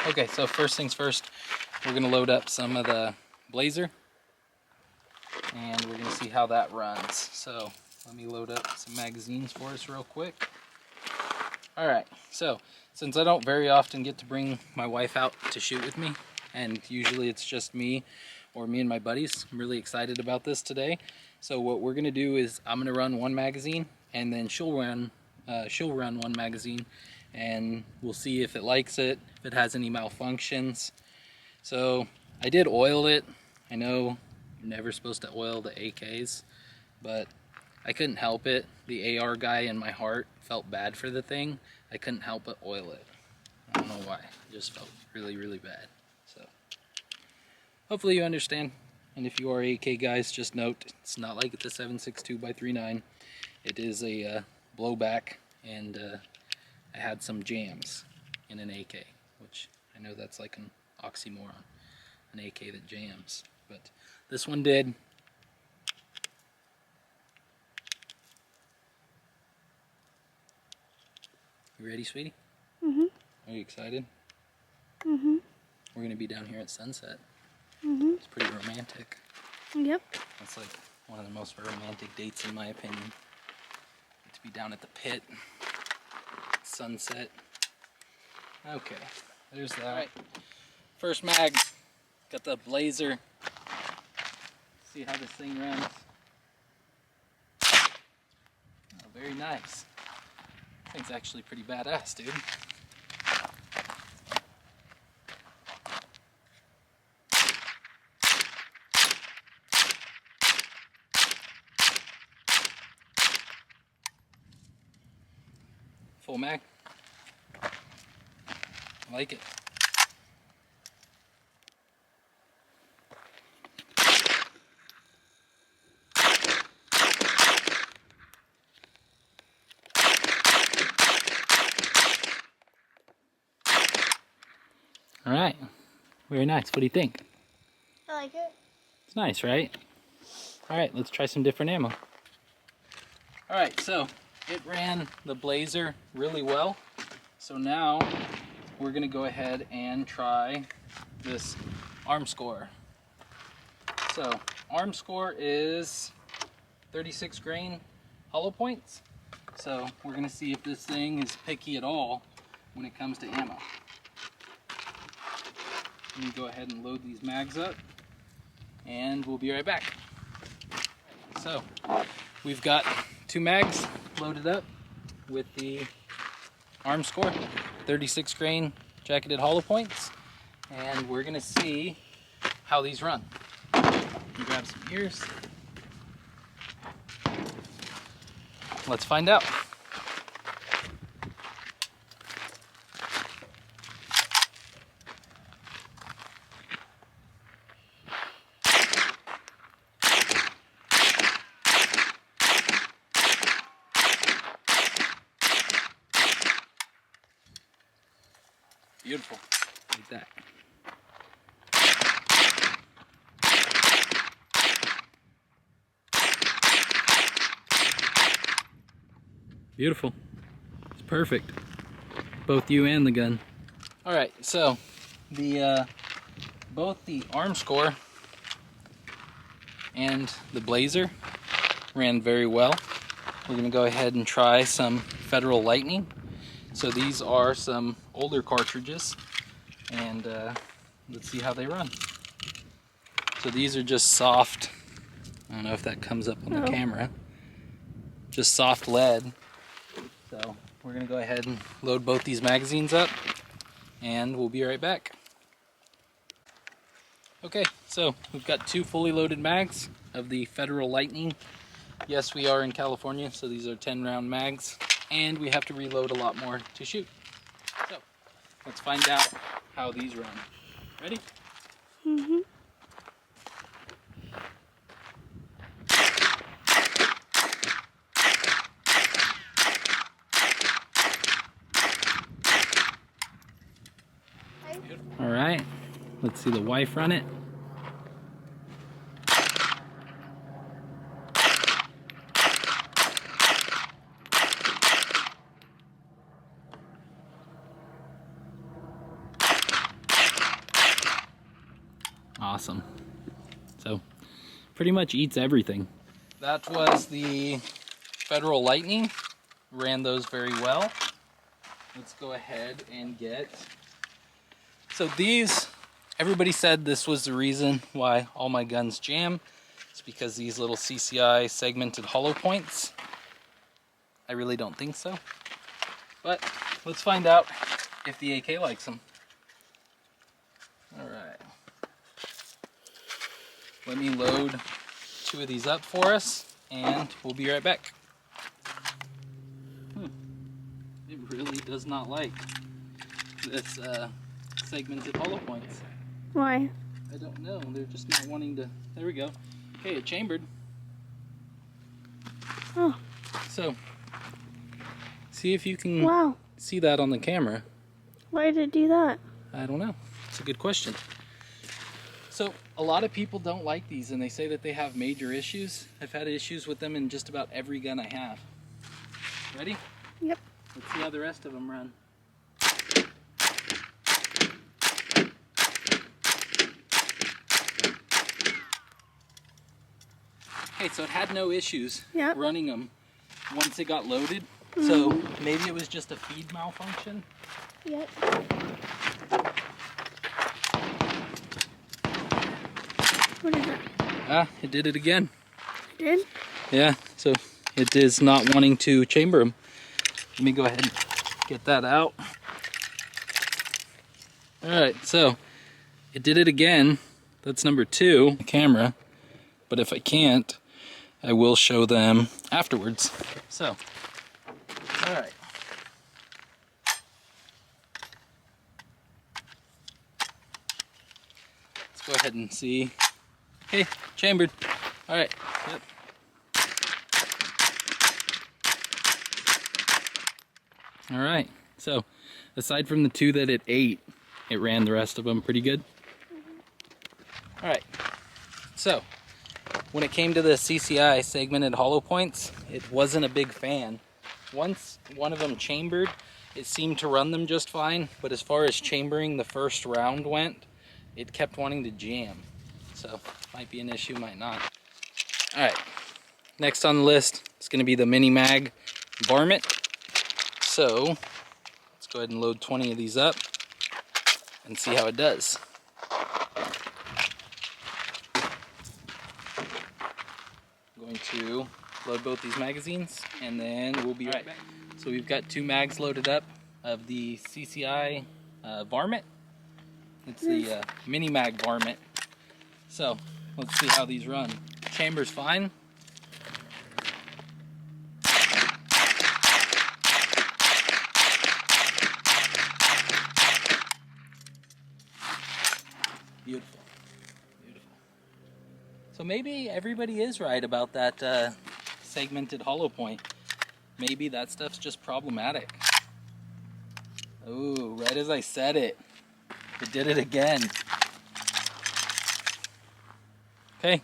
Okay, so first things first, we're going to load up some of the Blazer, and we're going to see how that runs. So let me load up some magazines for us real quick. Alright, so since I don't very often get to bring my wife out to shoot with me, and usually it's just me or me and my buddies, I'm really excited about this today. So what we're going to do is I'm going to run one magazine, and then she'll run one magazine, and we'll see if it likes it, if it has any malfunctions. So I did oil it. I know you're never supposed to oil the AKs, but I couldn't help it. The AR guy in my heart felt bad for the thing. I couldn't help but oil it. I don't know why. It just felt really, really bad. So hopefully you understand. And if you are AK guys, just note it's not like the 7.62x39. It is a blowback, and I had some jams in an AK, which I know that's like an oxymoron, an AK that jams, but this one did. You ready, sweetie? Mm-hmm. Are you excited? Mm-hmm. We're gonna be down here at sunset. Mm-hmm. It's pretty romantic. Yep. That's like one of the most romantic dates in my opinion. To be down at the pit, sunset. Okay, there's that. All right. First mag, got the Blazer. See how this thing runs. Oh, very nice. This thing's actually pretty badass, dude. Full mag. I like it. All right, very nice. What do you think? I like it. It's nice, right? All right, let's try some different ammo. All right, so it ran the Blazer really well. So now we're gonna go ahead and try this arm score. So arm score is 36 grain hollow points. So we're gonna see if this thing is picky at all when it comes to ammo. Let me go ahead and load these mags up, and we'll be right back. So we've got 2 mags loaded up with the arm score, 36 grain jacketed hollow points, and we're gonna see how these run. Grab some ears. Let's find out. Beautiful, like that. Beautiful. It's perfect. Both you and the gun. All right, so the both the arm score and the Blazer ran very well. We're gonna go ahead and try some Federal Lightning. So these are some older cartridges, and let's see how they run. So these are just soft, I don't know if that comes up on the camera, just soft lead. So we're gonna go ahead and load both these magazines up, and we'll be right back. Okay, so we've got 2 fully loaded mags of the Federal Lightning. Yes, we are in California, so these are 10-round mags, and we have to reload a lot more to shoot. So let's find out how these run. Ready? Mm-hmm. All right, let's see the wife run it. Awesome. So, pretty much eats everything. That was the Federal Lightning. Ran those very well. Let's go ahead and get... So these, everybody said this was the reason why all my guns jam. It's because these little CCI segmented hollow points. I really don't think so. But let's find out if the AK likes them. Alright. Let me load 2 of these up for us, and we'll be right back. It really does not like this segmented hollow points. Why? I don't know. They're just not wanting to... There we go. Okay, it chambered. Oh. So, see if you can Wow. see that on the camera. Why did it do that? I don't know. It's a good question. So, a lot of people don't like these, and they say that they have major issues. I've had issues with them in just about every gun I have. Ready? Yep. Let's see how the rest of them run. Okay, so it had no issues running them once it got loaded. So maybe it was just a feed malfunction. Yep. What is that? It did it again. It did? Yeah, so it is not wanting to chamber them. Let me go ahead and get that out. Alright, so it did it again. That's number 2, the camera. But if I can't, I will show them afterwards. So, alright. Let's go ahead and see. Okay, chambered. Alright, yep. Alright, so aside from the 2 that it ate, it ran the rest of them pretty good. Alright, so when it came to the CCI segmented hollow points, it wasn't a big fan. Once one of them chambered, it seemed to run them just fine, but as far as chambering the first round went, it kept wanting to jam. So, might be an issue, might not. Alright, next on the list is going to be the mini mag varmint. So, let's go ahead and load 20 of these up and see how it does. I'm going to load both these magazines and then we'll be right back. So we've got 2 mags loaded up of the CCI varmint. It's the mini mag varmint. So let's see how these run. Chamber's fine. Beautiful. Beautiful. So maybe everybody is right about that segmented hollow point. Maybe that stuff's just problematic. Ooh, right as I said it. It did it again. Okay.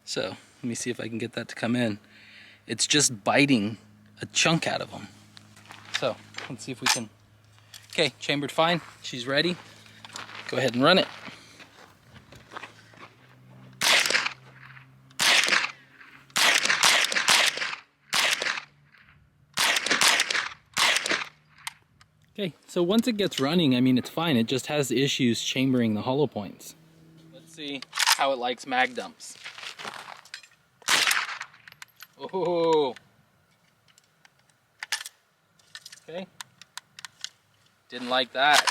So, let me see if I can get that to come in. It's just biting a chunk out of them. So, let's see if we can... Okay, chambered fine. She's ready. Go ahead and run it. Okay, so once it gets running, I mean, it's fine. It just has issues chambering the hollow points. Let's see how it likes mag dumps. Oh. Okay. Didn't like that.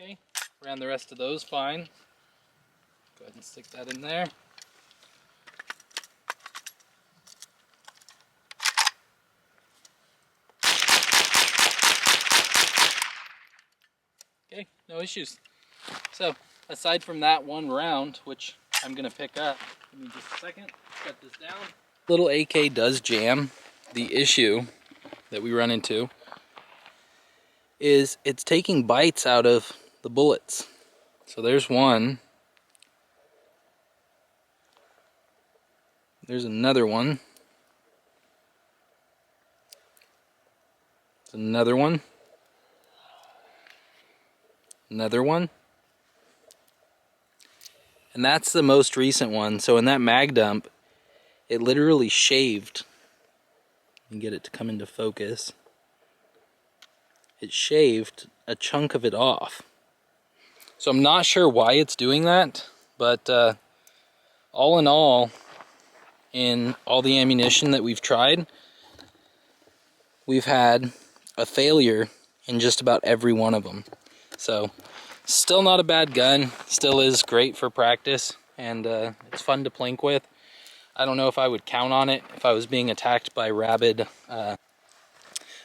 Okay, ran the rest of those fine. Go ahead and stick that in there. Okay, no issues. So, aside from that one round, which I'm going to pick up, give me just a second, shut this down. Little AK does jam. The issue that we run into is it's taking bites out of the bullets. So there's one. There's another one. There's another one. another one. And that's the most recent one. So in that mag dump, it literally shaved. You can get it to come into focus. It shaved a chunk of it off. So I'm not sure why it's doing that, but all in all, in all the ammunition that we've tried, we've had a failure in just about every one of them. So still not a bad gun, still is great for practice, and it's fun to plink with. I don't know if I would count on it if I was being attacked by rabid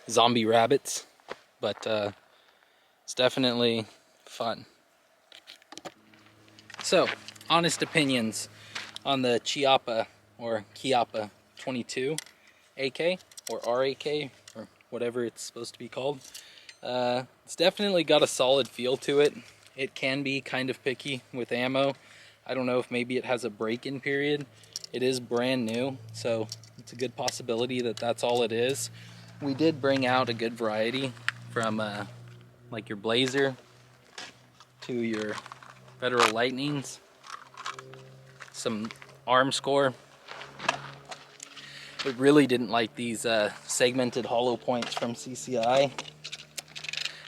zombie rabbits, but it's definitely fun. So, honest opinions on the Chiappa or Chiappa 22 AK or RAK or whatever it's supposed to be called. It's definitely got a solid feel to it. It can be kind of picky with ammo. I don't know if maybe it has a break-in period. It is brand new, so it's a good possibility that that's all it is. We did bring out a good variety from like your Blazer to your Federal Lightnings, some arm score. It really didn't like these segmented hollow points from CCI.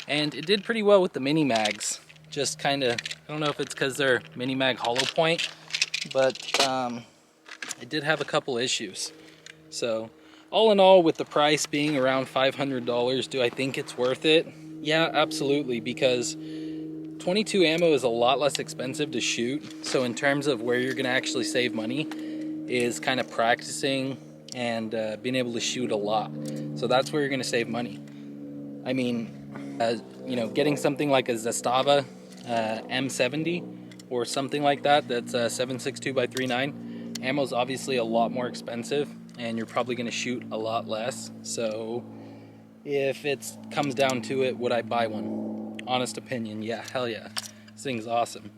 And it did pretty well with the mini mags. Just kind of, I don't know if it's because they're mini mag hollow point, but it did have a couple issues. So all in all, with the price being around $500, do I think it's worth it? Yeah, absolutely, because 22 ammo is a lot less expensive to shoot. So in terms of where you're gonna actually save money is kind of practicing and being able to shoot a lot. So that's where you're gonna save money. I mean, you know, getting something like a Zastava M70 or something like that, that's 7.62 by 3.9. Ammo's obviously a lot more expensive, and you're probably going to shoot a lot less. So if it comes down to it, would I buy one? Honest opinion, yeah, hell yeah. This thing's awesome.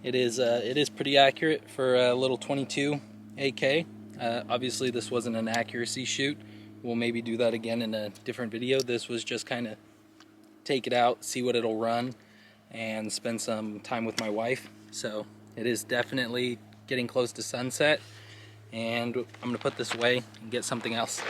It is pretty accurate for a little 22 AK. Obviously this wasn't an accuracy shoot. We'll maybe do that again in a different video. This was just kind of take it out, see what it'll run, and spend some time with my wife. So it is definitely getting close to sunset, and I'm gonna put this away and get something else.